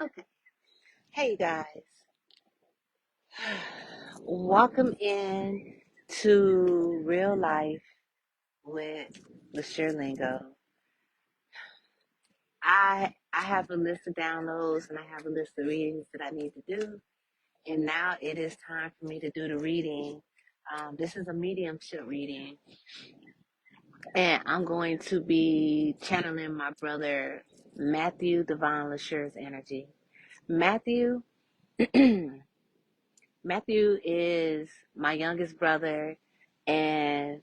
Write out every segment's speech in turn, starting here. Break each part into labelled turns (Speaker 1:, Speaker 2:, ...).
Speaker 1: Okay. Hey guys, welcome in to real life with LaSure Lingo. I have a list of downloads and I have a list of readings that I need to do, and now it is time for me to do the reading. This is a mediumship reading, and I'm going to be channeling my brother Matthew Devon LaSure's energy. Matthew. Matthew is my youngest brother, and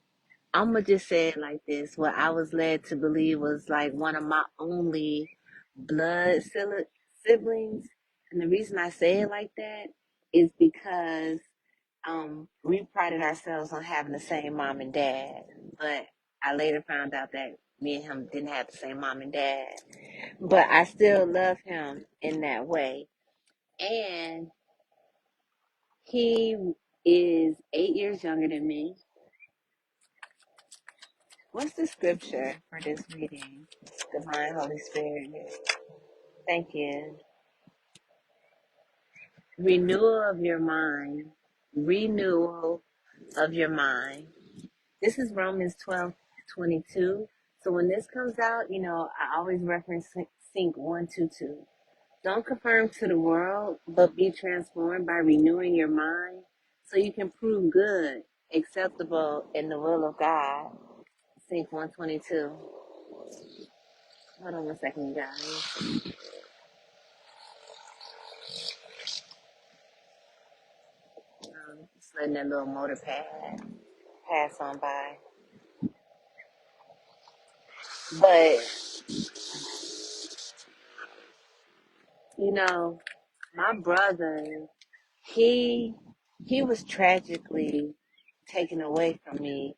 Speaker 1: I'm gonna just say it like this: what I was led to believe was like one of my only blood siblings, and the reason I say it like that is because we prided ourselves on having the same mom and dad, but I later found out that me and him didn't have the same mom and dad, but I still love him in that way, and he is 8 years younger than me. What's the scripture for this reading? Divine Holy Spirit. Thank you. Renewal of your mind. Renewal of your mind. This is Romans 12:22. So when this comes out, I always reference Sync 122. Don't conform to the world, but be transformed by renewing your mind so you can prove good, acceptable in the will of God. Sync 122. Hold on 1 second, you guys. Just letting that little motor pad pass on by. But, you know, my brother, he he was tragically taken away from me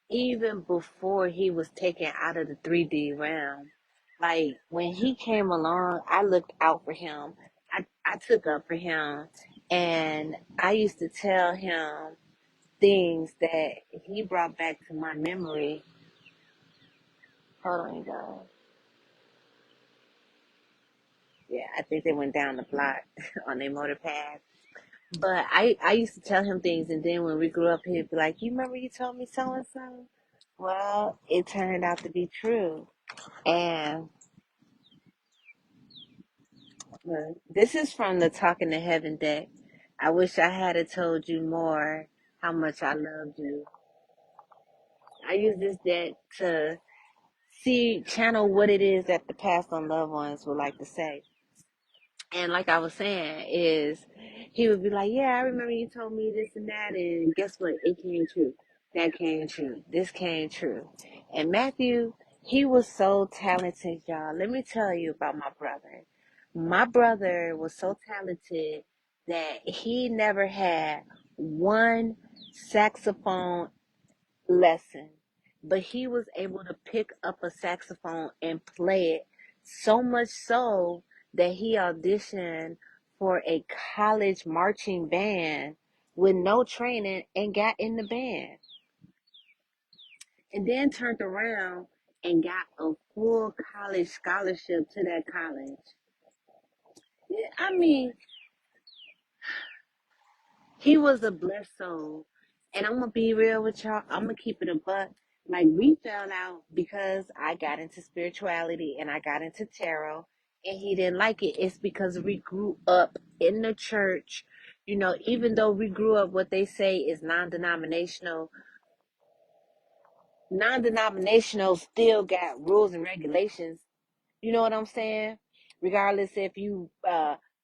Speaker 1: even before he was taken out of the 3D realm. Like when he came along, I looked out for him. I took up for him, and I used to tell him things that he brought back to my memory. Hold on, you guys. Yeah, I think they went down the block on their motor path. But I used to tell him things, and then when we grew up, he'd be like, "You remember you told me so and so?" Well, it turned out to be true. And this is from the Talking to Heaven deck. I wish I had told you more how much I loved you. I use this deck to channel what it is that the past on loved ones would like to say. And like I was saying, is he would be like, "Yeah, I remember you told me this and that, and guess what? It came true. That came true. This came true." And Matthew, he was so talented, y'all. Let me tell you about my brother. My brother was so talented that he never had one saxophone lesson, but he was able to pick up a saxophone and play it so much so that he auditioned for a college marching band with no training and got in the band, and then turned around and got a full college scholarship to that college. Yeah, I mean, he was a blessed soul. And I'm gonna be real with y'all. I'm gonna keep it a buck. Like we fell out because I got into spirituality and I got into tarot, and he didn't like it. It's because we grew up in the church. Even though we grew up what they say is non-denominational, non-denominational still got rules and regulations. You know what I'm saying? Regardless if you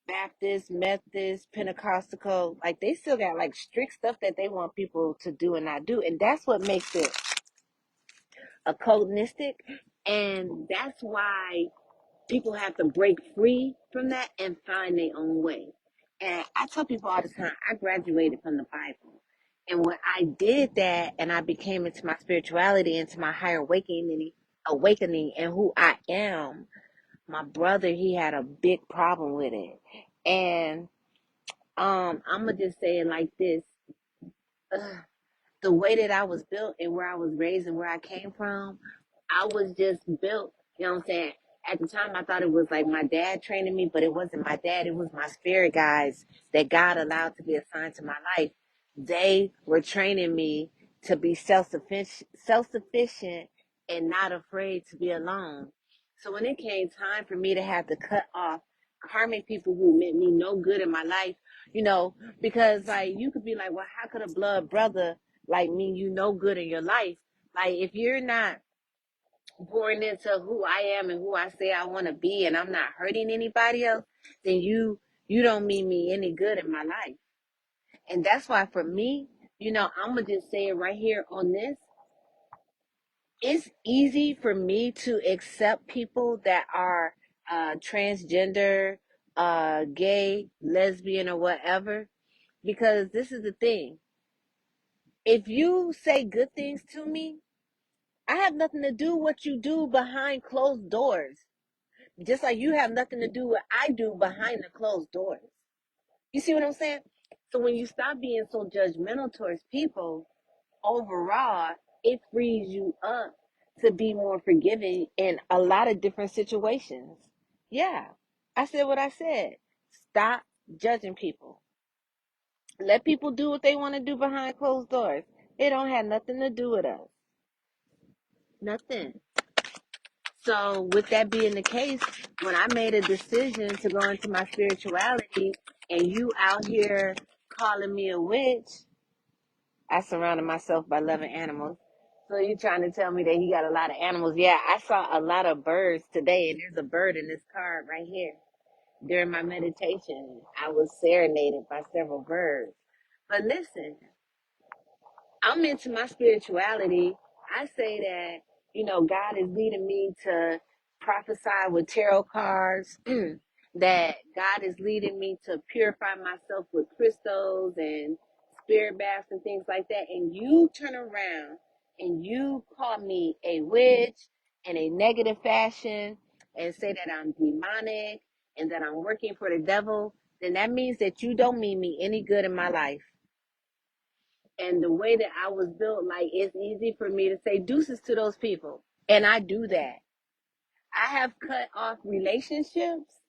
Speaker 1: Baptist, Methodist, Pentecostal, like they still got like strict stuff that they want people to do and not do. And that's what makes it occultistic. And that's why people have to break free from that and find their own way. And I tell people all the time, I graduated from the Bible. And when I did that and I became into my spirituality, into my higher awakening and who I am, my brother, he had a big problem with it. And I'm gonna just say it like this. Ugh, the way that I was built and where I was raised and where I came from, I was just built, you know what I'm saying, At the time I thought it was like my dad training me, but it wasn't my dad. It was my spirit guides that God allowed to be assigned to my life. They were training me to be self-sufficient and not afraid to be alone. So when it came time for me to have to cut off karmic people who meant me no good in my life, because like you could be like, well, how could a blood brother like mean you no good in your life? Like if you're not pouring into who I am and who I say I want to be, and I'm not hurting anybody else, then you don't mean me any good in my life. And that's why for me, I'm gonna just say it right here on this. It's easy for me to accept people that are transgender, gay, lesbian, or whatever, because this is the thing. If you say good things to me, I have nothing to do what you do behind closed doors. Just like you have nothing to do what I do behind the closed doors. You see what I'm saying? So when you stop being so judgmental towards people, overall, it frees you up to be more forgiving in a lot of different situations. Yeah, I said what I said. Stop judging people. Let people do what they want to do behind closed doors. It don't have nothing to do with us. Nothing. So, with that being the case, when I made a decision to go into my spirituality and you out here calling me a witch, I surrounded myself by loving animals. So, you trying to tell me that you got a lot of animals? Yeah, I saw a lot of birds today, and there's a bird in this card right here. During my meditation, I was serenaded by several birds. But listen, I'm into my spirituality. I say that, God is leading me to prophesy with tarot cards, that God is leading me to purify myself with crystals and spirit baths and things like that. And you turn around and you call me a witch in a negative fashion and say that I'm demonic and that I'm working for the devil, then that means that you don't mean me any good in my life. And the way that I was built, like it's easy for me to say deuces to those people. And I do that. I have cut off relationships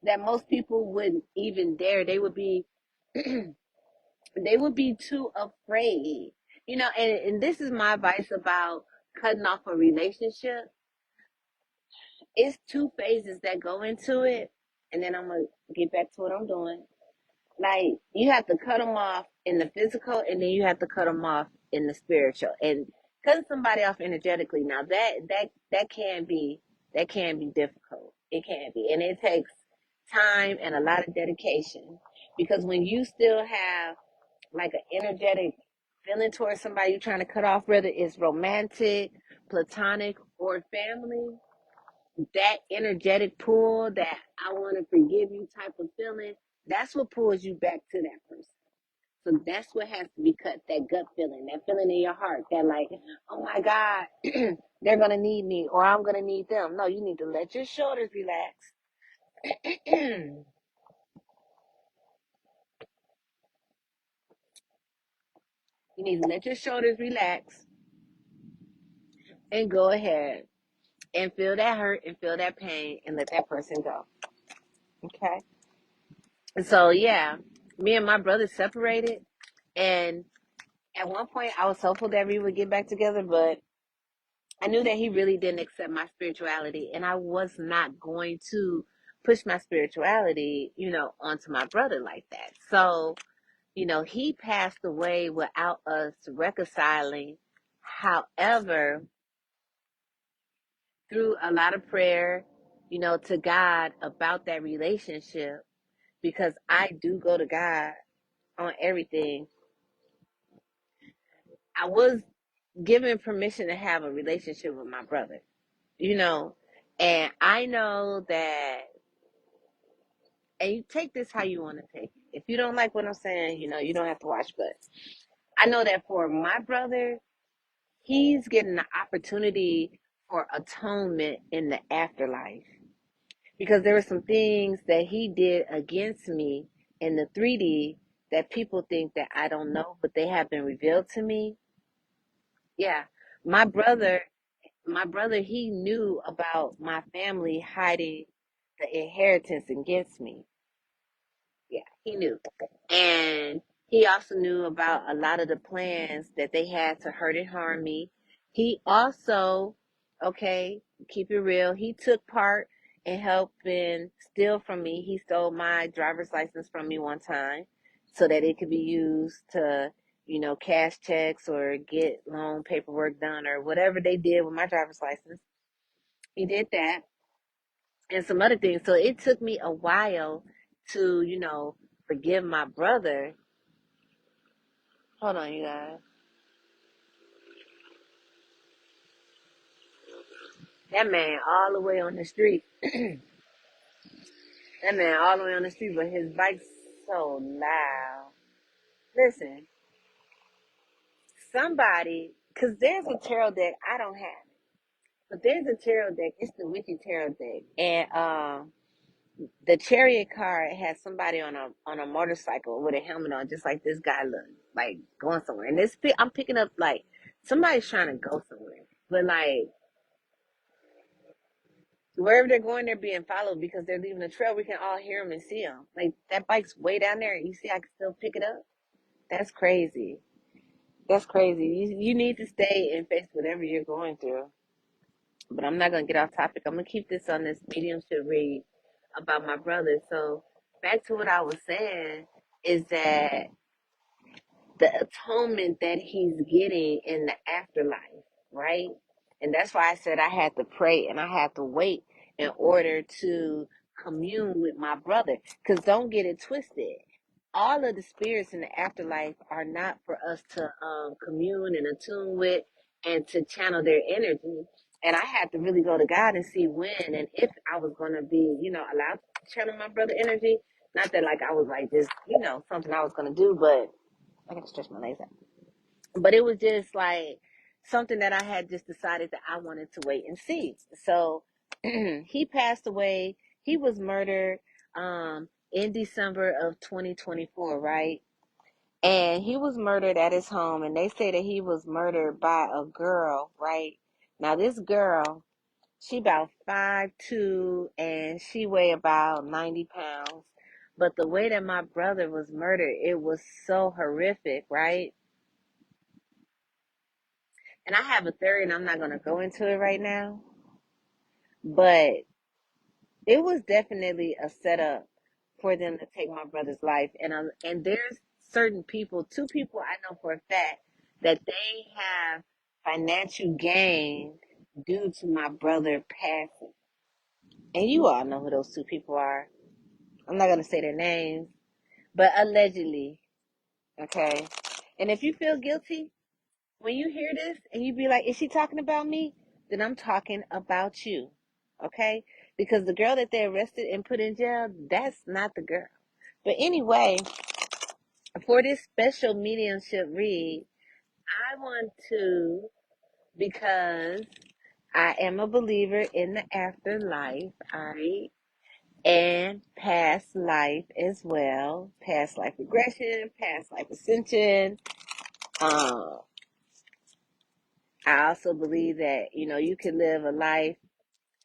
Speaker 1: that most people wouldn't even dare. They would be they would be too afraid. And this is my advice about cutting off a relationship. It's two phases that go into it. And then I'm gonna get back to what I'm doing. Like you have to cut them off in the physical, and then you have to cut them off in the spiritual. And cutting somebody off energetically, now that can be difficult. It can be, and it takes time and a lot of dedication, because when you still have like an energetic feeling towards somebody you're trying to cut off, whether it's romantic, platonic, or family, that energetic pull, that I want to forgive you type of feeling, that's what pulls you back to that person. So that's what has to be cut, that gut feeling, that feeling in your heart, that like, oh my God, they're going to need me or I'm going to need them. No, you need to let your shoulders relax. You need to let your shoulders relax and go ahead and feel that hurt and feel that pain and let that person go. Okay. So yeah, me and my brother separated, and at one point I was hopeful that we would get back together, but I knew that he really didn't accept my spirituality, and I was not going to push my spirituality, onto my brother like that. So, he passed away without us reconciling. However, through a lot of prayer, to God about that relationship, because I do go to God on everything. I was given permission to have a relationship with my brother, you know, and I know that, and you take this how you want to take it. If you don't like what I'm saying, you don't have to watch, but I know that for my brother, he's getting the opportunity for atonement in the afterlife, because there were some things that he did against me in the 3D that people think that I don't know, but they have been revealed to me. Yeah, my brother my brother, he knew about my family hiding the inheritance against me. Yeah, he knew. And he also knew about a lot of the plans that they had to hurt and harm me. He also, okay, keep it real, he took part in helping steal from me. He stole my driver's license from me one time so that it could be used to, cash checks or get loan paperwork done or whatever they did with my driver's license. He did that and some other things. So it took me a while to, forgive my brother. Hold on, you guys. That man all the way on the street. That man all the way on the street, but his bike's so loud. Listen, somebody, because there's a tarot deck, I don't have it, but there's a tarot deck, it's the Witchy Tarot deck. And the chariot card has somebody on a motorcycle with a helmet on, just like this guy looks, like going somewhere. And I'm picking up like somebody's trying to go somewhere. But like wherever they're going, they're being followed because they're leaving a trail. We can all hear them and see them. Like that bike's way down there. You see, I can still pick it up. That's crazy. That's crazy. You need to stay and face whatever you're going through. But I'm not gonna get off topic. I'm gonna keep this on this mediumship read about my brother. So back to what I was saying is that the atonement that he's getting in the afterlife, right? And that's why I said I had to pray and I had to wait in order to commune with my brother. Because don't get it twisted. All of the spirits in the afterlife are not for us to commune and attune with and to channel their energy. And I had to really go to God and see when and if I was going to be, allowed to channel my brother energy. Not that like I was like just, something I was going to do, but I gotta stretch my legs out. But it was just like something that I had just decided that I wanted to wait and see. So he passed away. He was murdered in December of 2024, right? And he was murdered at his home, and they say that he was murdered by a girl, right? Now this girl, she about 5'2", and she weigh about 90 pounds. But the way that my brother was murdered, it was so horrific, right? And I have a theory, and I'm not going to go into it right now, but it was definitely a setup for them to take my brother's life. And there's certain people, two people I know for a fact that they have financial gain due to my brother passing. And you all know who those two people are. I'm not going to say their names, but allegedly, okay? And if you feel guilty, when you hear this and you be like, is she talking about me? Then I'm talking about you. Okay? Because the girl that they arrested and put in jail, that's not the girl. But anyway, for this special mediumship read, I want to, because I am a believer in the afterlife, all right, and past life as well, past life regression, past life ascension. Um, I also believe that, you can live a life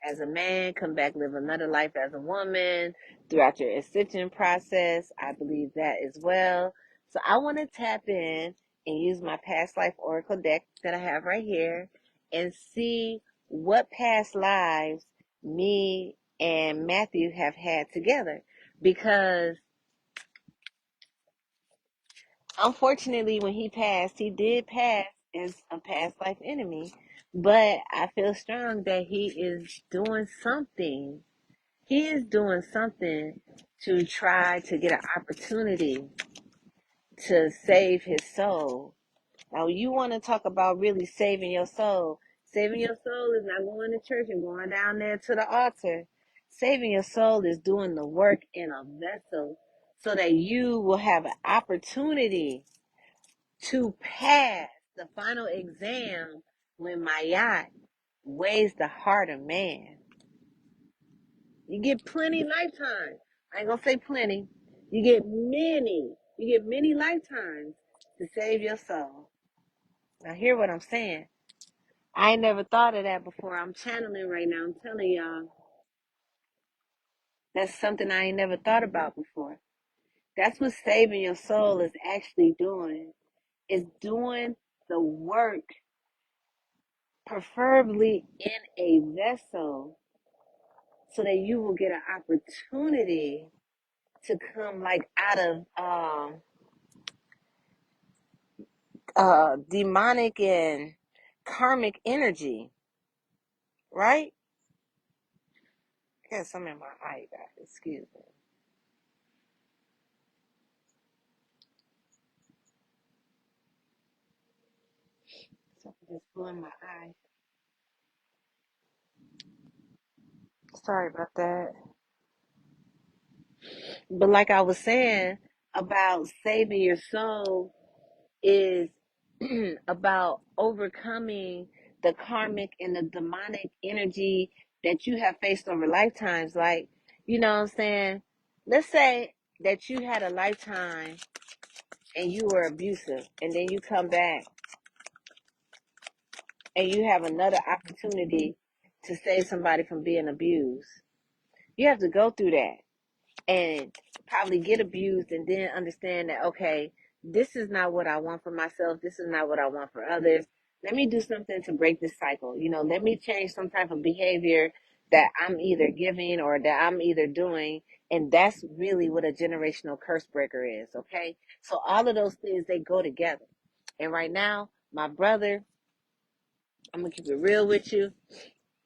Speaker 1: as a man, come back, live another life as a woman throughout your ascension process. I believe that as well. So I want to tap in and use my past life oracle deck that I have right here and see what past lives me and Matthew have had together. Because unfortunately, when he did pass as a past life enemy. But I feel strong that he is doing something. He is doing something to try to get an opportunity to save his soul. Now, you want to talk about really saving your soul. Saving your soul is not going to church and going down there to the altar. Saving your soul is doing the work in a vessel so that you will have an opportunity to pass the final exam when my yacht weighs the heart of man. You get plenty lifetimes. I ain't gonna say plenty. You get many. You get many lifetimes to save your soul. Now hear what I'm saying. I ain't never thought of that before. I'm channeling right now. I'm telling y'all, that's something I ain't never thought about before. That's what saving your soul is actually doing. Is doing the work, preferably in a vessel, so that you will get an opportunity to come like out of demonic and karmic energy, right? Got some in my eye, guys. Excuse me. Something just blew in my eye. Sorry about that. But like I was saying about saving your soul is about overcoming the karmic and the demonic energy that you have faced over lifetimes. Like, you know what I'm saying? Let's say that you had a lifetime and you were abusive, and then you come back and you have another opportunity to save somebody from being abused. You have to go through that and probably get abused and then understand that, okay, this is not what I want for myself. This is not what I want for others. Let me do something to break this cycle. You know, let me change some type of behavior that I'm either giving or that I'm either doing. And that's really what a generational curse breaker is. Okay. So all of those things, they go together. And right now, my brother, I'm going to keep it real with you.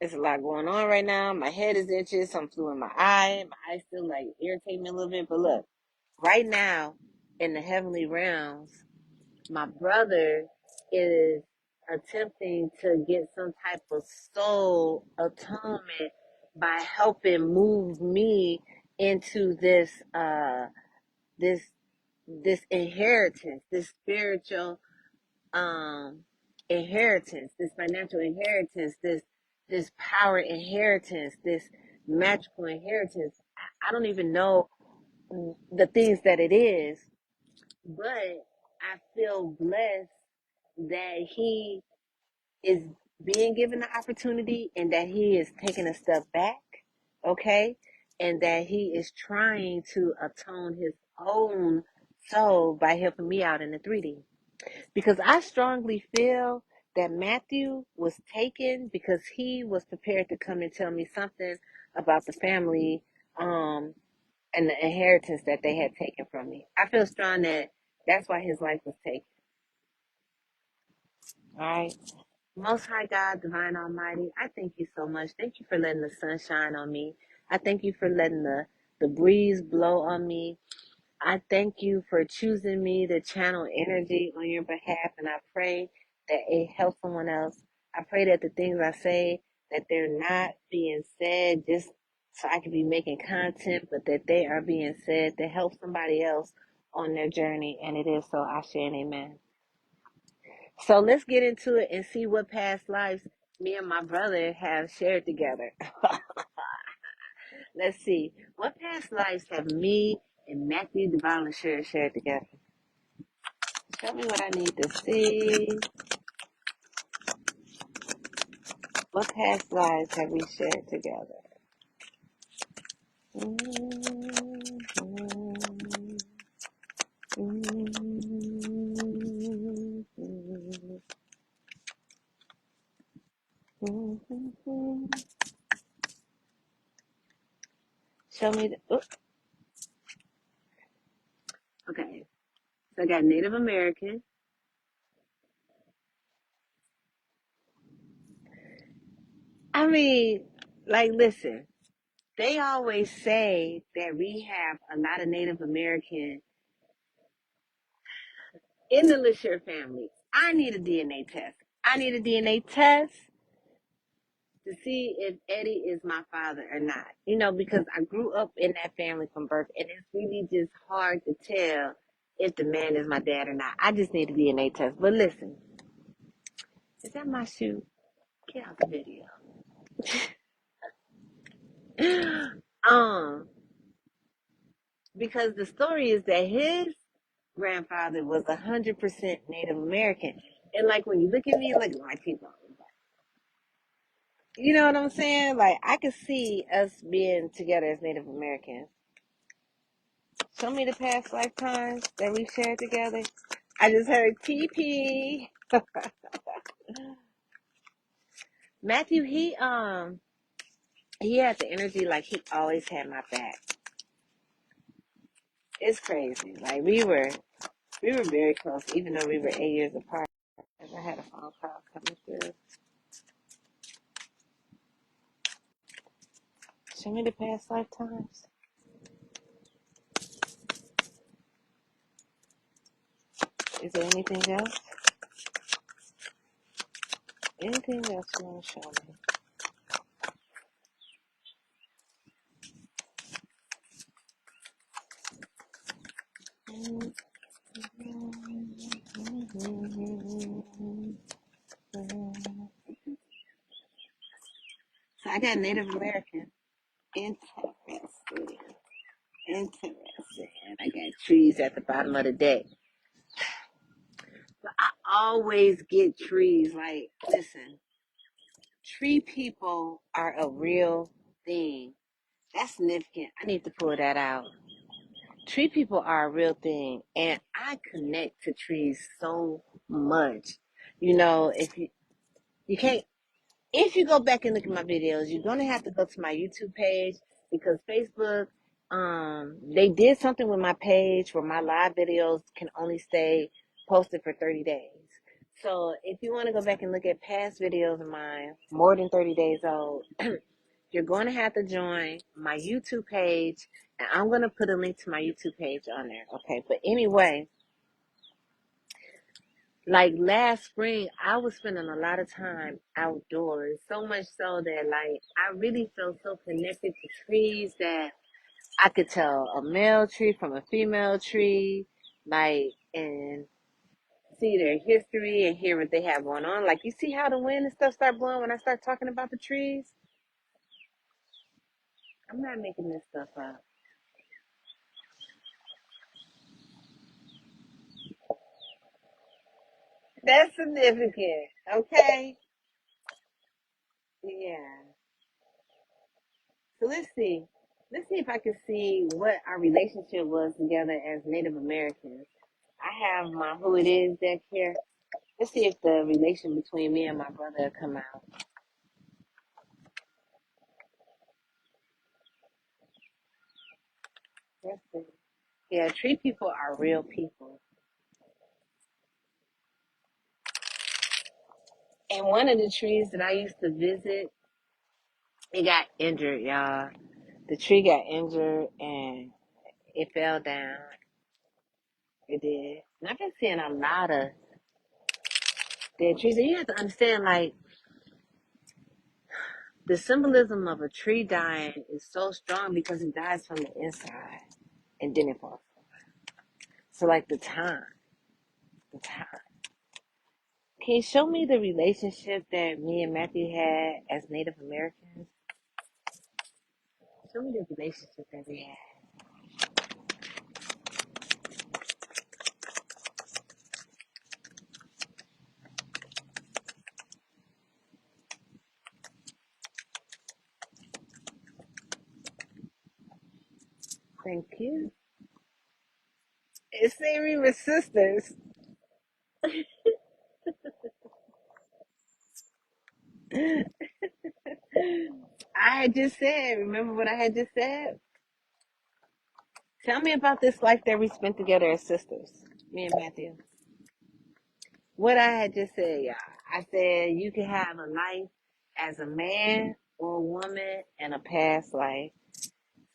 Speaker 1: There's a lot going on right now. My head is itching. Some flew in my eye. My eyes still like irritate me a little bit. But look, right now in the heavenly realms, my brother is attempting to get some type of soul atonement by helping move me into this this inheritance, this spiritual inheritance, this financial inheritance, this power inheritance, this magical inheritance. I don't even know the things that it is, but I feel blessed that he is being given the opportunity and that he is taking a step back, okay? And that he is trying to atone his own soul by helping me out in the 3D. Because I strongly feel that Matthew was taken because he was prepared to come and tell me something about the family and the inheritance that they had taken from me. I feel strong that that's why his life was taken. All right. Most High God, Divine Almighty, I thank you so much. Thank you for letting the sun shine on me. I thank you for letting the breeze blow on me. I thank you for choosing me to channel energy on your behalf, and I pray that it helps someone else. I pray that the things I say, that they're not being said just so I can be making content, but that they are being said to help somebody else on their journey, and it is so. I share and amen. So let's get into it and see what past lives me and my brother have shared together. Let's see. What past lives have me and Matthew Divine shared together? Tell me what I need to see. What past lives have we shared together? Show me the. Oh, okay. So I got Native American. I mean, like, listen. They always say that we have a lot of Native American in the Lashire family. I need a DNA test. I need a DNA test to see if Eddie is my father or not. You know, because I grew up in that family from birth, and it's really just hard to tell if the man is my dad or not. I just need a DNA test. But listen, is that my shoe? Get out the video. um, because the story is that his grandfather was 100% Native American, and like when you look at me, look at my teeth. You know what I'm saying? Like, I could see us being together as Native Americans. Show me the past lifetimes that we shared together. I just heard TP. Matthew, he had the energy like he always had my back. It's crazy. Like we were very close, even though we were 8 years apart. And I had a phone call coming through. Show me the past lifetimes. Is there anything else? Anything else you want to show me? So I got Native American. Interesting. Interesting. I got trees at the bottom of the deck. But I always get trees. Like, listen, tree people are a real thing. That's significant. I need to pull that out. Tree people are a real thing, and I connect to trees so much. You know, you can't, if you go back and look at my videos, you're gonna have to go to my YouTube page because Facebook, they did something with my page where my live videos can only stay posted for 30 days. So if you want to go back and look at past videos of mine, more than 30 days old, you're going to have to join my YouTube page, and I'm going to put a link to my YouTube page on there. Okay. But anyway, like last spring, I was spending a lot of time outdoors, so much so that like I really felt so connected to trees that I could tell a male tree from a female tree, like, and see their history and hear what they have going on. Like, you see how the wind and stuff start blowing when I start talking about the trees? I'm not making this stuff up. That's significant, okay? Yeah. So let's see. Let's see if I can see what our relationship was together as Native Americans. I have my Who It Is deck here. Let's see if the relation between me and my brother will come out. Let's see. Yeah, tree people are real people. And one of the trees that I used to visit, it got injured, y'all. The tree got injured and it fell down. It did. And I've been seeing a lot of dead trees. And you have to understand, like, the symbolism of a tree dying is so strong because it dies from the inside and then it falls. So, like, the time. Can you show me the relationship that me and Matthew had as Native Americans? Show me the relationship that we had. Thank you. It's saying we were sisters. I had just said, remember what I had just said? Tell me about this life that we spent together as sisters, me and Matthew. What I had just said, y'all. I said you can have a life as a man or a woman and a past life.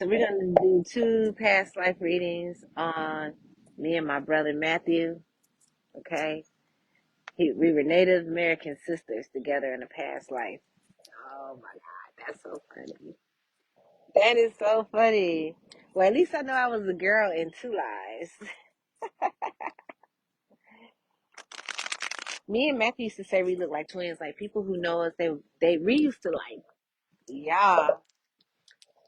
Speaker 1: So we're gonna do two past life readings on me and my brother Matthew. Okay, we were Native American sisters together in a past life. Oh my God, that's so funny. That is so funny. Well, at least I know I was a girl in Two Lives. Me and Matthew used to say we look like twins. Like people who know us, we used to like, yeah.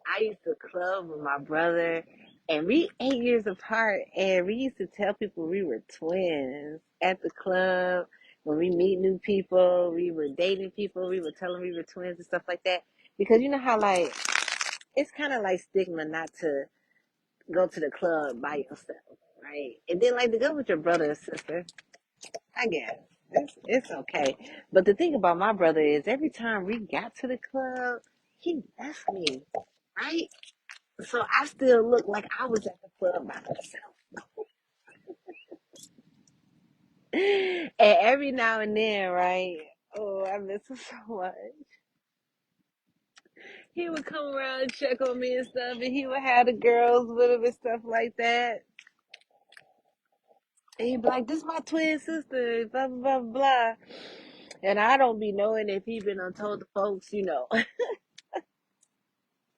Speaker 1: I used to club with my brother, and we 8 years apart, and we used to tell people we were twins at the club. when we meet new people, we were dating people, we were telling we were twins and stuff like that. Because you know how like it's kind of like stigma not to go to the club by yourself, right? And then like to go with your brother or sister, I guess. It's okay. But the thing about my brother is every time we got to the club, he left me, right? So I still look like I was at the club by myself. And every now and then, right? Oh, I miss him so much. He would come around and check on me and stuff, and he would have the girls with him and stuff like that. And he'd be like, "This is my twin sister," blah blah blah blah. And I don't be knowing if he been told the folks, you know.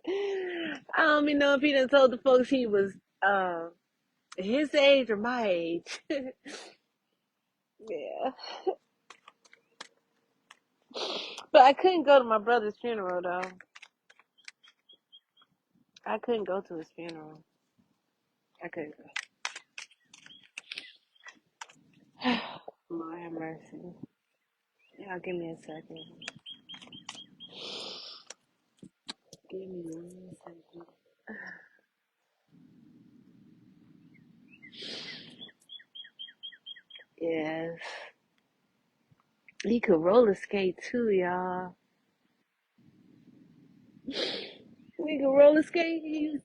Speaker 1: I don't be know if he done told the folks he was his age or my age. Yeah. But I couldn't go to my brother's funeral though. I couldn't go to his funeral. I couldn't go. Lord have mercy. Yeah, give me a second. Give me 1 second. Yes. He could roller skate too, y'all. He could roller skate. He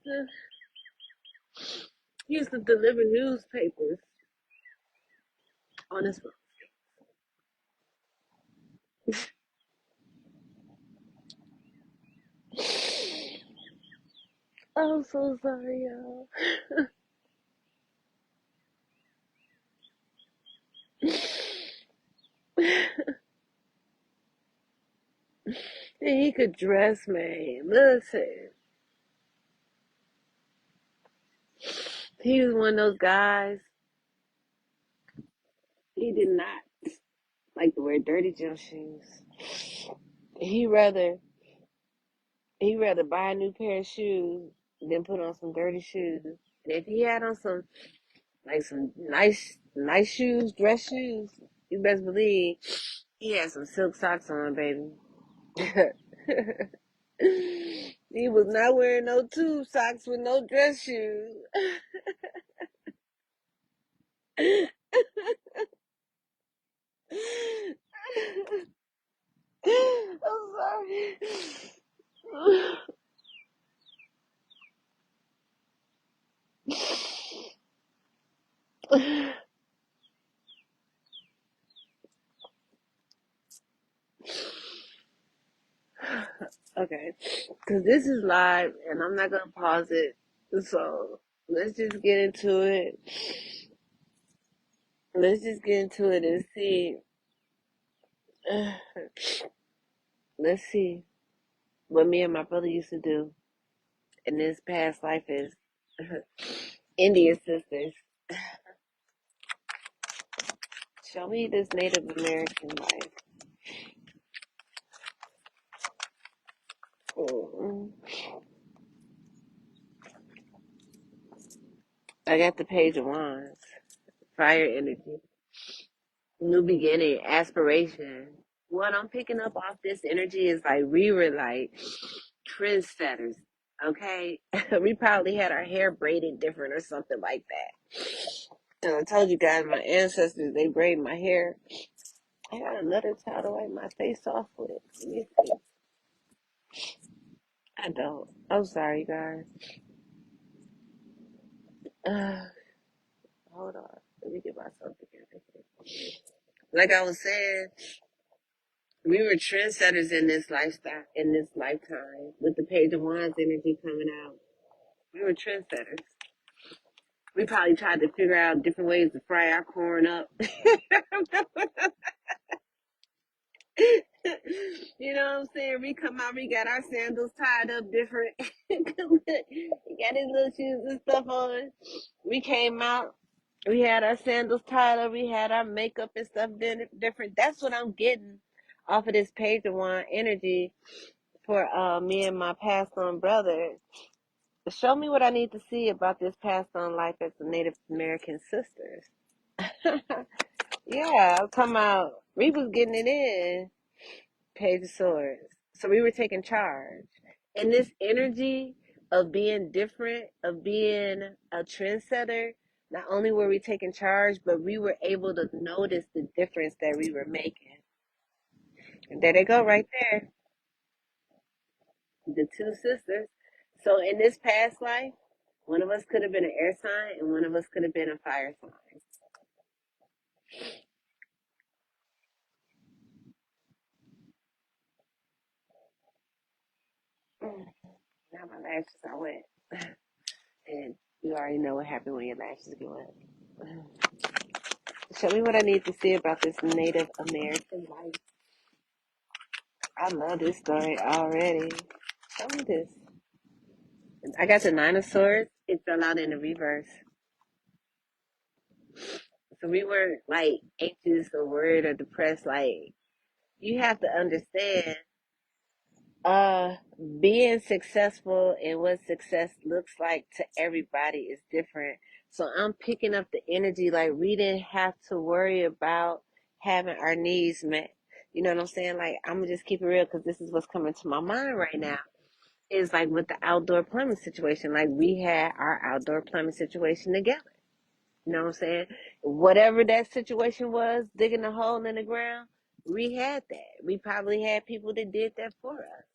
Speaker 1: used to deliver newspapers on his phone. I'm so sorry, y'all. And he could dress, man. Listen, he was one of those guys. He did not like to wear dirty gym shoes. He rather he rather buy a new pair of shoes than put on some dirty shoes. And if he had on some nice shoes, dress shoes, you best believe he had some silk socks on, baby. He was not wearing no tube socks with no dress shoes. I'm sorry. Okay, because this is live and I'm not gonna pause it. So let's just get into it. Let's just get into it and see. Let's see what me and my brother used to do in this past life as Indian sisters. Show me this Native American life. Mm. I got the Page of Wands. Fire energy. New beginning. Aspiration. What I'm picking up off this energy is like we were like trendsetters. Okay? We probably had our hair braided different or something like that. And I told you guys, my ancestors, they braid my hair. I got another towel to wipe my face off with. Let me see. I don't. I'm sorry, guys. Uh, hold on. Let me get myself together. Like I was saying, we were trendsetters in this lifestyle, in this lifetime, with the Page of Wands energy coming out. We were trendsetters. We probably tried to figure out different ways to fry our corn up. You know what I'm saying? We come out, we got our sandals tied up different. We got his little shoes and stuff on. We came out, we had our sandals tied up, we had our makeup and stuff different. That's what I'm getting off of this Page of Wand energy for me and my passed on brother. Show me what I need to see about this passed on life as the Native American sisters. Yeah, I'm talking about we was getting it in. Page of Swords. So we were taking charge. And this energy of being different, of being a trendsetter, not only were we taking charge, but we were able to notice the difference that we were making. And there they go right there, the two sisters. So in this past life, one of us could have been an air sign and one of us could have been a fire sign. Mm, now my lashes are wet. And you already know what happened when your lashes get wet. Show me what I need to see about this Native American life. I love this story already. Show me this. I got the Nine of Swords. It fell out in the reverse. So we weren't like anxious or worried or depressed. Like, you have to understand, uh, being successful and what success looks like to everybody is different. So I'm picking up the energy like we didn't have to worry about having our needs met. You know what I'm saying? Like, I'm gonna just keep it real because this is what's coming to my mind right now. Is like with the outdoor plumbing situation. Like, we had our outdoor plumbing situation together. You know what I'm saying? Whatever that situation was, digging a hole in the ground, we had that. We probably had people that did that for us.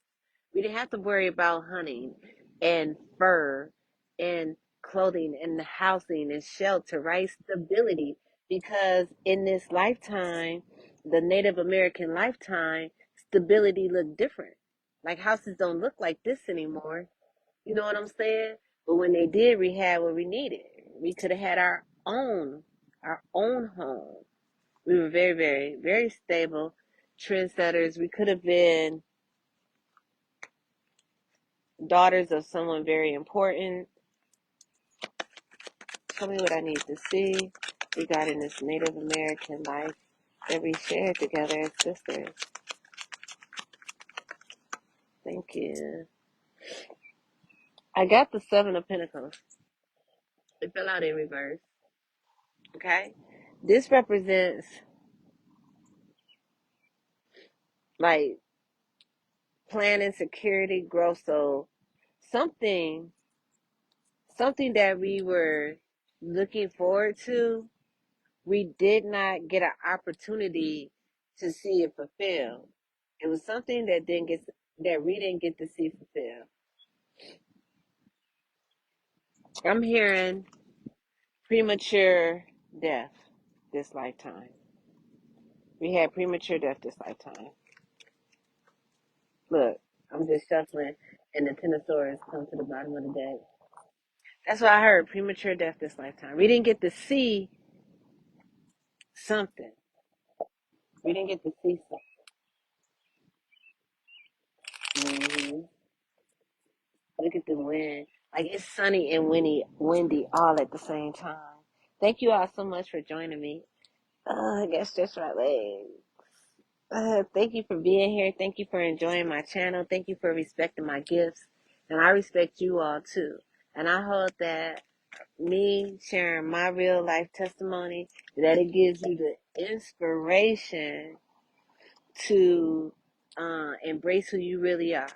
Speaker 1: We didn't have to worry about hunting and fur and clothing and housing and shelter, right? Stability. Because in this lifetime, the Native American lifetime, stability looked different. Like, houses don't look like this anymore. You know what I'm saying? But when they did, we had what we needed. We could have had our own home. We were very, very, very stable trendsetters. We could have been daughters of someone very important. Tell me what I need to see regarding this Native American life that we shared together as sisters. Thank you. I got the Seven of Pentacles. It fell out in reverse. Okay? This represents like planning, security, growth. So something something that we were looking forward to, we did not get an opportunity to see it fulfilled. It was something that we didn't get to see fulfilled. I'm hearing premature death this lifetime. We had premature death this lifetime. Look, I'm just shuffling, and the Ten of Swords come to the bottom of the deck. That's what I heard. Premature death this lifetime. We didn't get to see something. We didn't get to see something. Look at the wind. Like, it's sunny and windy all at the same time. Thank you all so much for joining me. I guess just right leg. Thank you for being here. Thank you for enjoying my channel. Thank you for respecting my gifts. And I respect you all too. And I hope that me sharing my real life testimony, that it gives you the inspiration to embrace who you really are.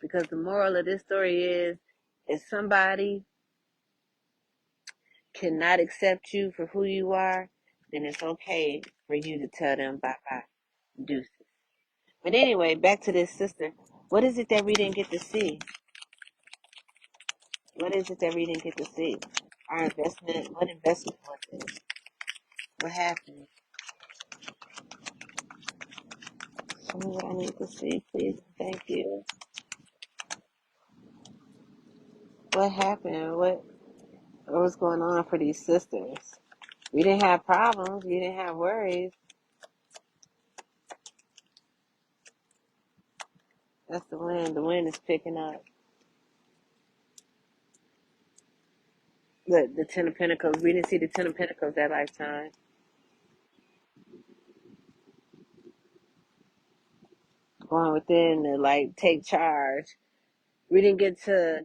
Speaker 1: Because the moral of this story is, if somebody cannot accept you for who you are, then it's okay for you to tell them bye bye, deuces. But anyway, back to this sister. What is it that we didn't get to see? What is it that we didn't get to see? Our investment, what investment was it? What happened? Show me what I need to see, please. Thank you. What happened? What was going on for these sisters? We didn't have problems. We didn't have worries. That's the wind. The wind is picking up. The Ten of Pentacles. We didn't see the Ten of Pentacles that lifetime. Going within to like take charge. We didn't get to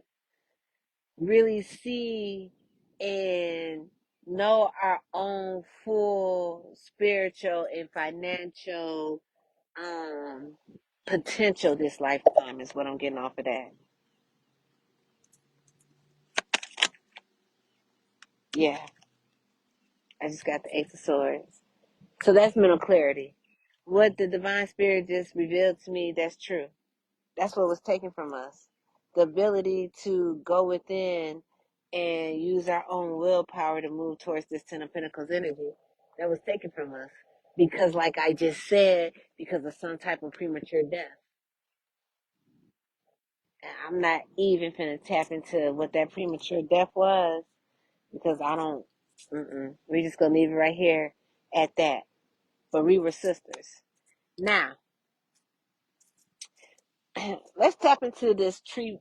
Speaker 1: really see and know our own full spiritual and financial um potential this lifetime is what I'm getting off of that. Yeah, I just got the Ace of Swords. So that's mental clarity. What the divine spirit just revealed to me, that's true. That's what was taken from us. The ability to go within and use our own willpower to move towards this Ten of Pentacles energy. That was taken from us. Because, like I just said, because of some type of premature death. And I'm not even finna tap into what that premature death was because I don't. We just gonna leave it right here at that. But we were sisters. Now, let's tap into this tree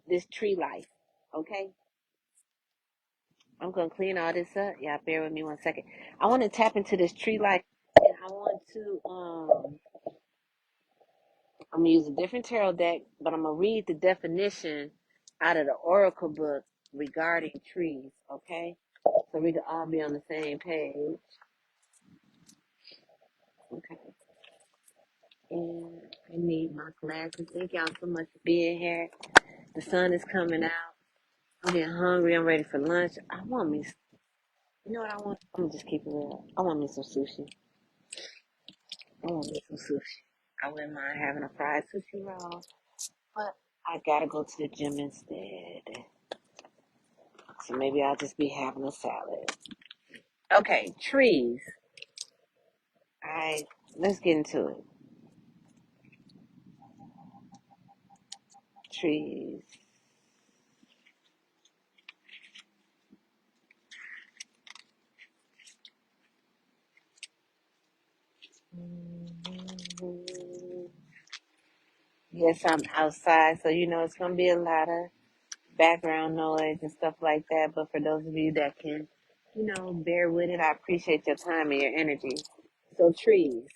Speaker 1: life. Okay? I'm gonna clean all this up. Y'all bear with me 1 second. I want to tap into this tree life and I want to I'm gonna use a different tarot deck, but I'm gonna read the definition out of the Oracle book regarding trees, okay? So we can all be on the same page. Okay. And I need my glasses. Thank y'all so much for being here. The sun is coming out. I'm getting hungry. I'm ready for lunch. I want me, you know what I want? I'm gonna just keep it real. I want me some sushi. I want me some sushi. I wouldn't mind having a fried sushi roll, but I gotta go to the gym instead. So maybe I'll just be having a salad. Okay, trees. Alright, let's get into it. Trees. Yes, I'm outside, so you know it's gonna be a lot of background noise and stuff like that. But for those of you that can, bear with it, I appreciate your time and your energy. So, trees.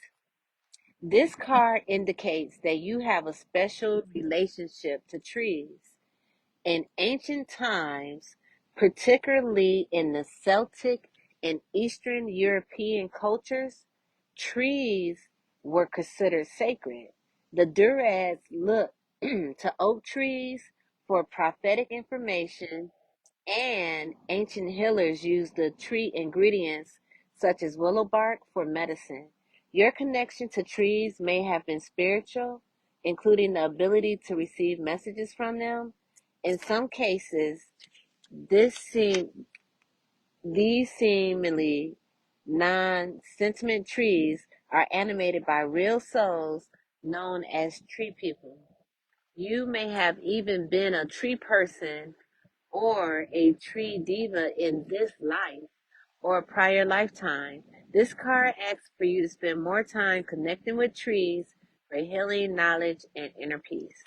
Speaker 1: This card indicates that you have a special relationship to trees. In ancient times, particularly in the Celtic and Eastern European cultures, trees were considered sacred. The Druids looked to oak trees for prophetic information, and ancient healers used the tree ingredients such as willow bark for medicine. Your connection to trees may have been spiritual, including the ability to receive messages from them. In some cases, this seem, these seemingly non-sentient trees are animated by real souls known as tree people. You may have even been a tree person or a tree diva in this life or a prior lifetime. This card asks for you to spend more time connecting with trees for healing, knowledge, and inner peace.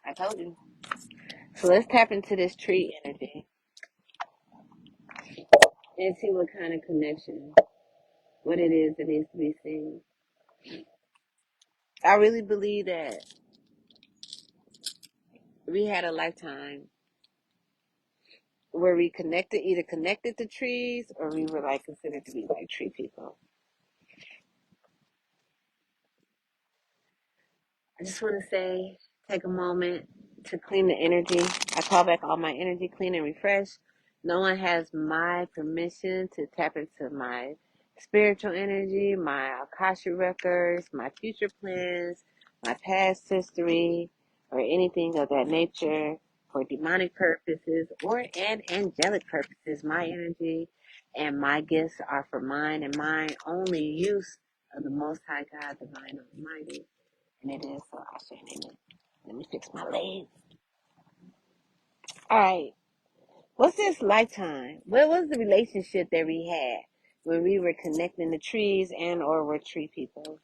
Speaker 1: I told you. So let's tap into this tree energy and see what kind of connection, what it is that needs to be seen. I really believe that we had a lifetime where we either connected to trees or we were like considered to be like tree people. I just want to say, take a moment to clean the energy. I call back all my energy, clean and refresh. No one has my permission to tap into my spiritual energy, my Akasha records, my future plans, my past history, or anything of that nature for demonic purposes or and angelic purposes. My energy and my gifts are for mine and mine only use of the Most High God, Divine Almighty. And it is, so I'll say it in. Let me fix my legs. All right. What's this lifetime? What was the relationship that we had when we were connecting the trees and or were tree people?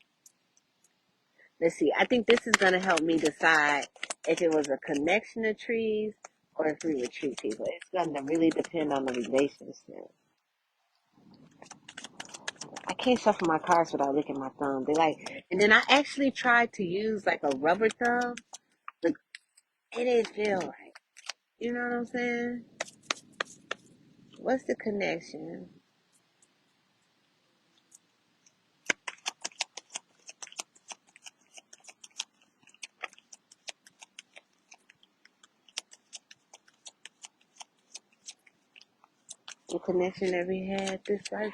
Speaker 1: Let's see. I think this is going to help me decide if it was a connection of trees or if we were tree people. It's going to really depend on the relationship. I can't shuffle my cards without licking my thumb. And then I actually tried to use like a rubber thumb, but it didn't feel right. You know what I'm saying? What's the connection? The connection that we had this life.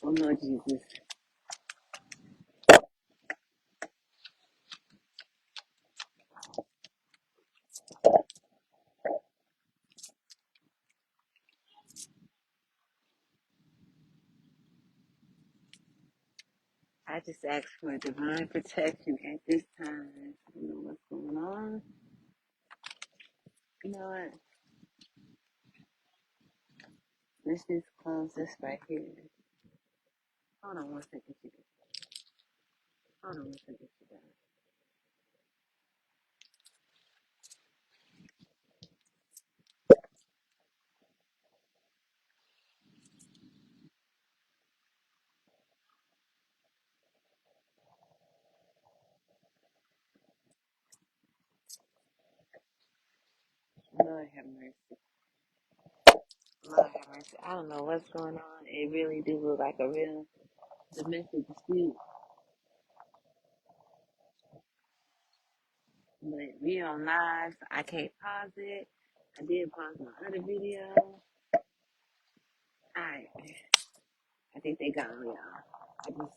Speaker 1: Oh Lord Jesus. I just ask for divine protection at this time. I don't know what's going on. You know what? Let's just close this right here. Hold on one second, you guys. Hold on one second, you guys. Lord have mercy. Lord have mercy. I don't know what's going on. It really do look like a real domestic dispute. But we on live. I can't pause it. I did pause my other video. Alright. I think they got me, y'all. I just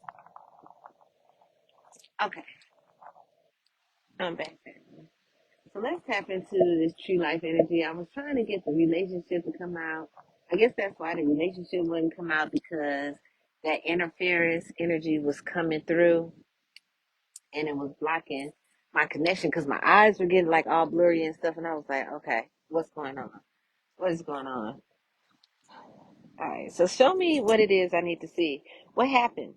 Speaker 1: okay. I'm back. So let's tap into this true life energy. I was trying to get the relationship to come out. I guess that's why the relationship wouldn't come out because that interference energy was coming through and it was blocking my connection because my eyes were getting like all blurry and stuff. And I was like, okay, what's going on? What is going on? All right. So show me what it is I need to see. What happened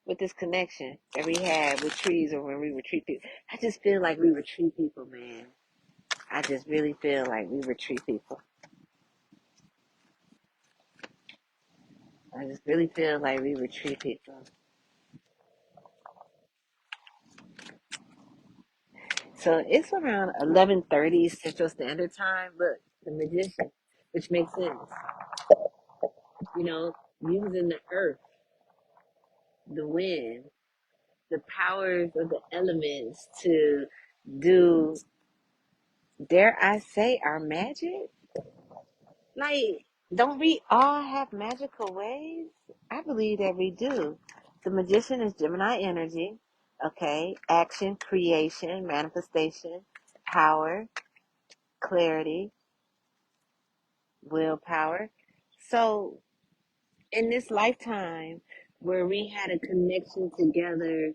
Speaker 1: with this connection that we had with trees or when we were tree people? I just feel like we were tree people, man. I just really feel like we were tree people. I just really feel like we were tree people. So it's around 11:30 Central Standard Time. Look, the magician, which makes sense. You know, using the earth, the wind, the powers of the elements to do, dare I say, our magic. Like, don't we all have magical ways? I believe that we do. The magician is Gemini energy, okay? Action, creation, manifestation, power, clarity, willpower. So, in this lifetime where we had a connection together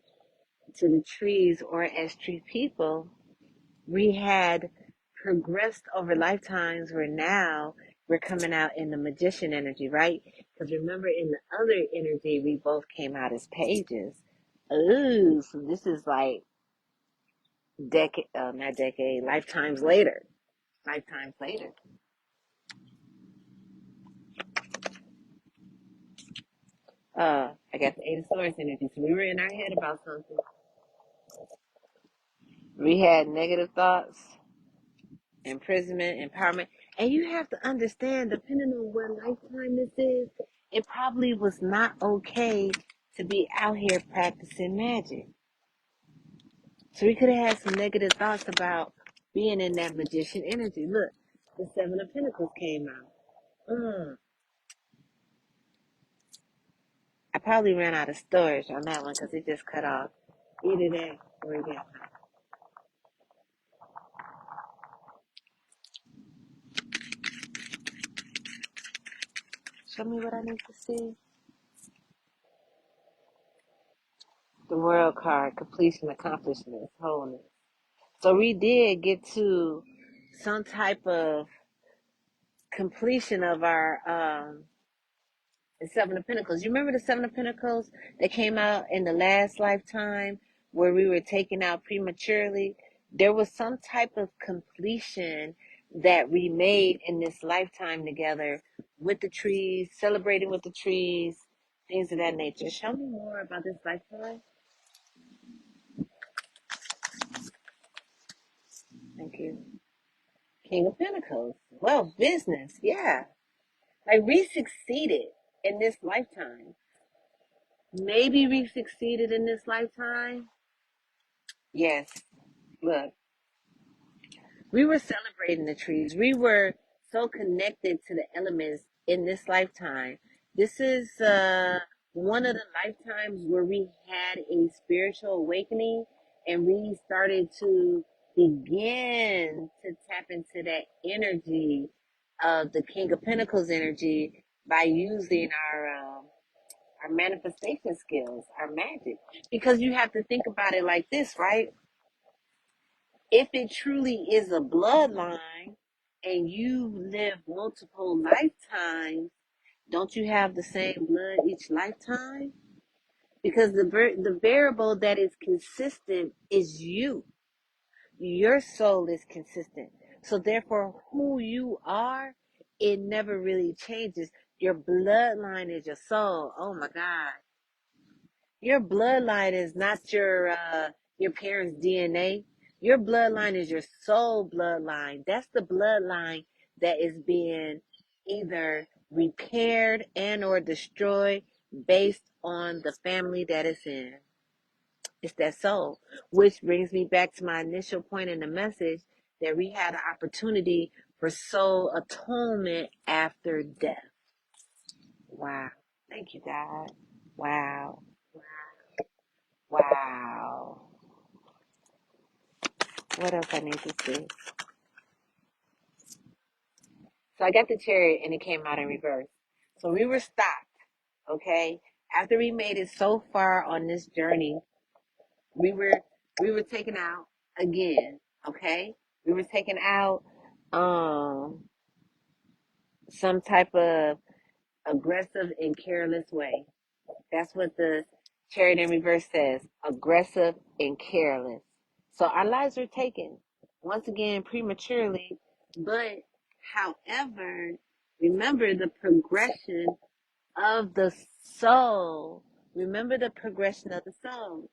Speaker 1: to the trees or as tree people, we had progressed over lifetimes where now we're coming out in the magician energy, right? Because remember, in the other energy, we both came out as pages. Ooh, so this is like decade, not decade, lifetimes later. Lifetimes later. I got the Eight of Swords energy. So we were in our head about something. We had negative thoughts, imprisonment, empowerment. And you have to understand, depending on what lifetime this is, it probably was not okay to be out here practicing magic. So we could have had some negative thoughts about being in that magician energy. Look, the Seven of Pentacles came out. I probably ran out of storage on that one because it just cut off. Either that or it got. Show me what I need to see. The World card, completion, accomplishments, wholeness. So we did get to some type of completion of our Seven of Pentacles. You remember the Seven of Pentacles that came out in the last lifetime where we were taken out prematurely? There was some type of completion that we made in this lifetime together with the trees, celebrating with the trees, things of that nature. Show me more about this lifetime. Thank you. King of Pentacles. Well, business. Yeah. Like we succeeded in this lifetime. Maybe we succeeded in this lifetime. Yes. Look, we were celebrating the trees. We were so connected to the elements in this lifetime. This is one of the lifetimes where we had a spiritual awakening and we started to begin to tap into that energy of the King of Pentacles energy by using our manifestation skills, our magic. Because you have to think about it like this, right? If it truly is a bloodline and you live multiple lifetimes, don't you have the same blood each lifetime? Because the variable that is consistent is you. Your soul is consistent. So therefore, who you are, it never really changes. Your bloodline is your soul. Oh my God. Your bloodline is not your parents' DNA. Your bloodline is your soul bloodline. That's the bloodline that is being either repaired and or destroyed based on the family that it's in. It's that soul, which brings me back to my initial point in the message that we had an opportunity for soul atonement after death. Wow. Thank you, God. Wow. Wow. What else I need to see? So I got the chariot and it came out in reverse. So we were stopped, okay? After we made it so far on this journey, we were we were taken out again, okay? We were taken out some type of aggressive and careless way. That's what the chariot in reverse says, aggressive and careless. So our lives were taken, once again, prematurely. But, however, remember the progression of the soul. Remember the progression of the soul.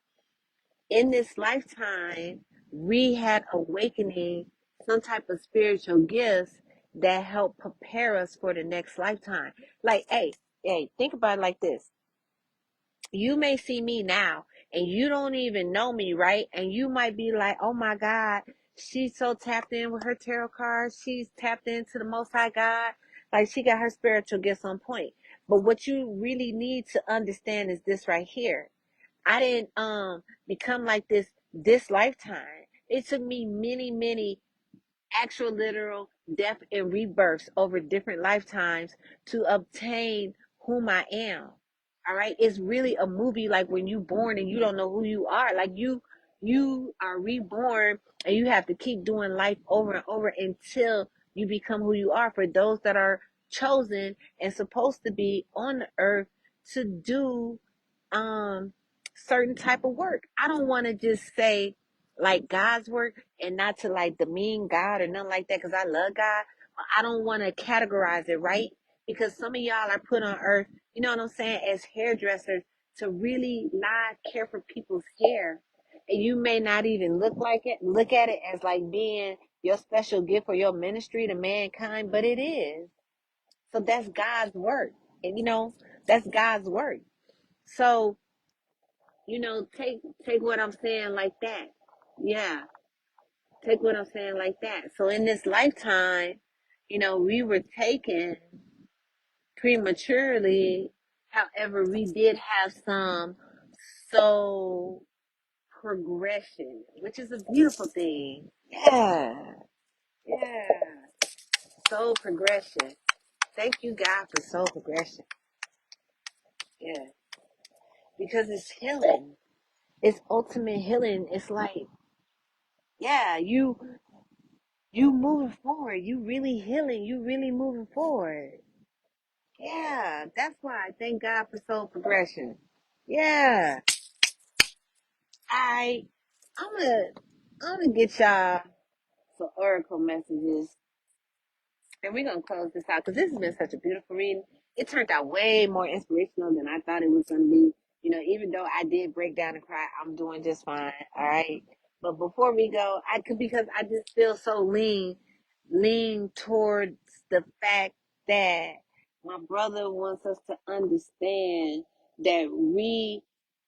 Speaker 1: In this lifetime, we had awakening, some type of spiritual gifts that help prepare us for the next lifetime. Like, hey, think about it like this. You may see me now and you don't even know me, right? And you might be like, oh my God, she's so tapped in with her tarot cards. She's tapped into the Most High God. Like she got her spiritual gifts on point. But what you really need to understand is this right here. I didn't become like this lifetime. It took me many actual literal death and rebirths over different lifetimes to obtain whom I am. All right. It's really a movie like when you born and you don't know who you are. Like you are reborn and you have to keep doing life over and over until you become who you are. For those that are chosen and supposed to be on the earth to do um certain type of work. I don't want to just say like God's work and not to like demean God or nothing like that because I love God. But I don't want to categorize it, right? Because some of y'all are put on earth, you know what I'm saying, as hairdressers to really not care for people's hair. And you may not even look at it as like being your special gift or your ministry to mankind, but it is. So that's God's work. And that's God's work. So, take what I'm saying like that. Yeah. Take what I'm saying like that. So in this lifetime, we were taken prematurely. However, we did have some soul progression, which is a beautiful thing. Yeah. Yeah. Soul progression. Thank you, God, for soul progression. Yeah. Because it's healing. It's ultimate healing. It's like, yeah, you moving forward. You really healing. You really moving forward. Yeah, that's why I thank God for soul progression. Yeah, I I'm gonna I'm gonna get y'all some oracle messages, and we're gonna close this out because this has been such a beautiful reading. It turned out way more inspirational than I thought it was gonna be. Even though I did break down and cry, I'm doing just fine. All right. But before we go, I could, because I just feel so lean towards the fact that my brother wants us to understand that we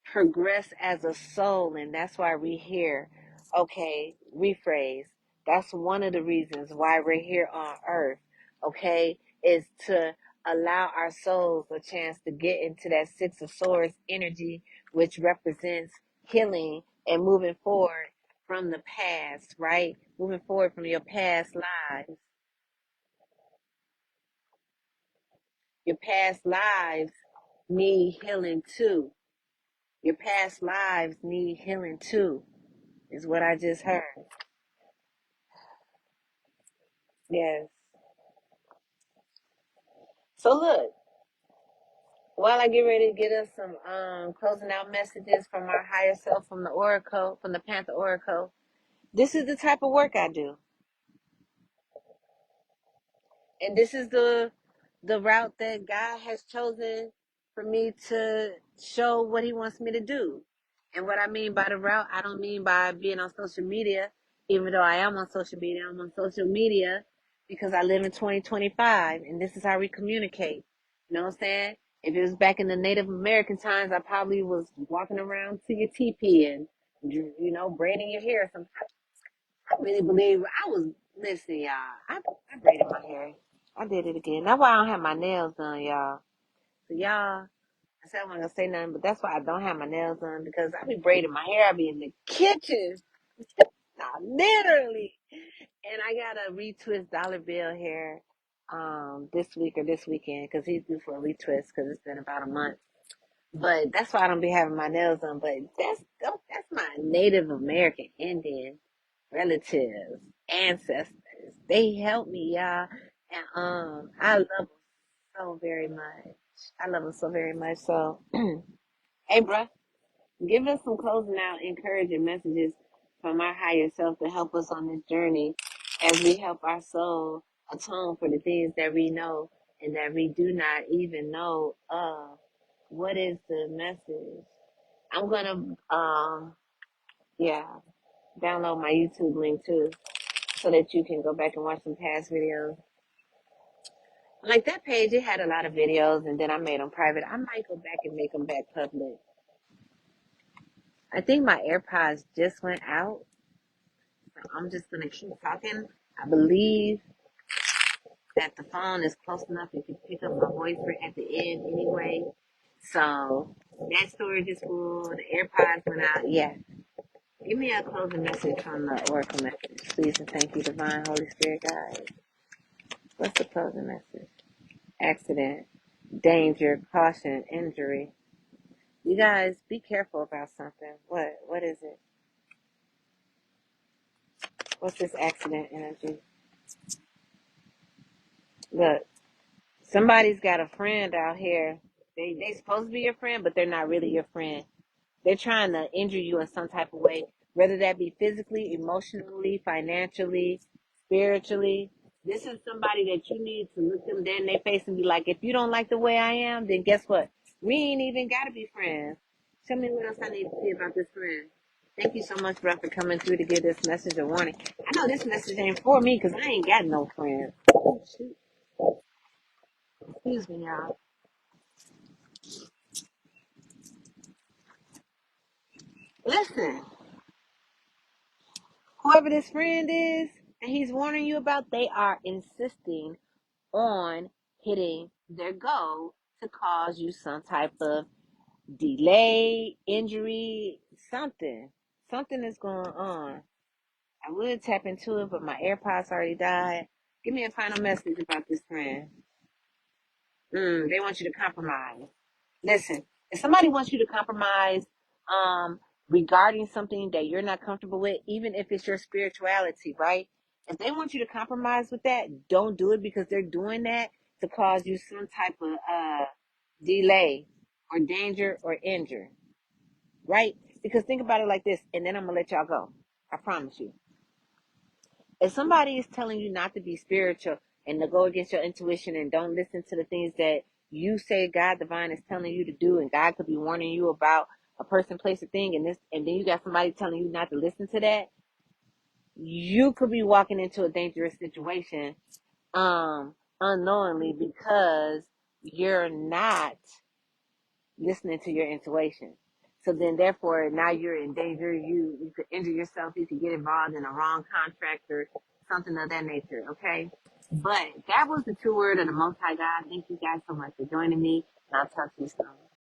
Speaker 1: progress as a soul, and that's why we're here. Okay, rephrase. That's one of the reasons why we're here on earth. Okay, is to allow our souls a chance to get into that Six of Swords energy, which represents healing and moving forward from the past, right? Moving forward from your past lives. Your past lives need healing too. Your past lives need healing too, is what I just heard. Yes. So look, while I get ready to get us some closing out messages from our higher self, from the Oracle, from the Panther Oracle, this is the type of work I do. And this is the route that God has chosen for me to show what he wants me to do. And what I mean by the route, I don't mean by being on social media, even though I am on social media. I'm on social media because I live in 2025 and this is how we communicate. You know what I'm saying? If it was back in the Native American times, I probably was walking around to your teepee and, braiding your hair. I really believe I was, listen, y'all. I braided my hair. I did it again. That's why I don't have my nails done, y'all. So y'all, I said I wasn't gonna say nothing, but that's why I don't have my nails done, because I be braiding my hair. I be in the kitchen, literally. And I got a retwist dollar bill hair this week or this weekend, because he's due for a retwist because it's been about a month. But that's why I don't be having my nails done. But that's my Native American Indian relatives, ancestors. They helped me, y'all. And I love them so very much. I love them so very much. So, hey, bruh, give us some closing out, encouraging messages from our higher self to help us on this journey as we help our soul atone for the things that we know and that we do not even know of. What is the message? I'm gonna, yeah, download my YouTube link too, so that you can go back and watch some past videos. Like that page, it had a lot of videos, and then I made them private. I might go back and make them back public. I think my AirPods just went out, so I'm just gonna keep talking. I believe that the phone is close enough it can pick up my voice right at the end anyway. So that storage is full. The AirPods went out. Yeah. Give me a closing message from the Oracle message, please, and thank you, Divine Holy Spirit guide. What's the closing message? Accident, danger, caution, injury. You guys, be careful about something. What is it? What's this accident energy? Look, somebody's got a friend out here. They supposed to be your friend, but they're not really your friend. They're trying to injure you in some type of way, whether that be physically, emotionally, financially, spiritually. This is somebody that you need to look them dead in their face and be like, if you don't like the way I am, then guess what? We ain't even got to be friends. Show me what else I need to see about this friend. Thank you so much, bro, for coming through to give this message a warning. I know this message ain't for me because I ain't got no friends. Oh, shoot. Excuse me, y'all. Listen, whoever this friend is and he's warning you about, they are insisting on hitting their goal to cause you some type of delay, injury, something. Something is going on. I would tap into it, but my AirPods already died. Give me a final message about this friend. They want you to compromise. Listen, if somebody wants you to compromise um, regarding something that you're not comfortable with, even if it's your spirituality, right? If they want you to compromise with that, don't do it, because they're doing that to cause you some type of delay or danger or injury, right? Because think about it like this, and then I'm going to let y'all go. I promise you. If somebody is telling you not to be spiritual and to go against your intuition and don't listen to the things that you say God divine is telling you to do, and God could be warning you about, a person, place, a thing, and then you got somebody telling you not to listen to that, you could be walking into a dangerous situation, unknowingly, because you're not listening to your intuition. So then, therefore, now you're in danger. You could injure yourself. You could get involved in a wrong contract or something of that nature. Okay, but that was the true word of the Most High God. Thank you guys so much for joining me, and I'll talk to you soon.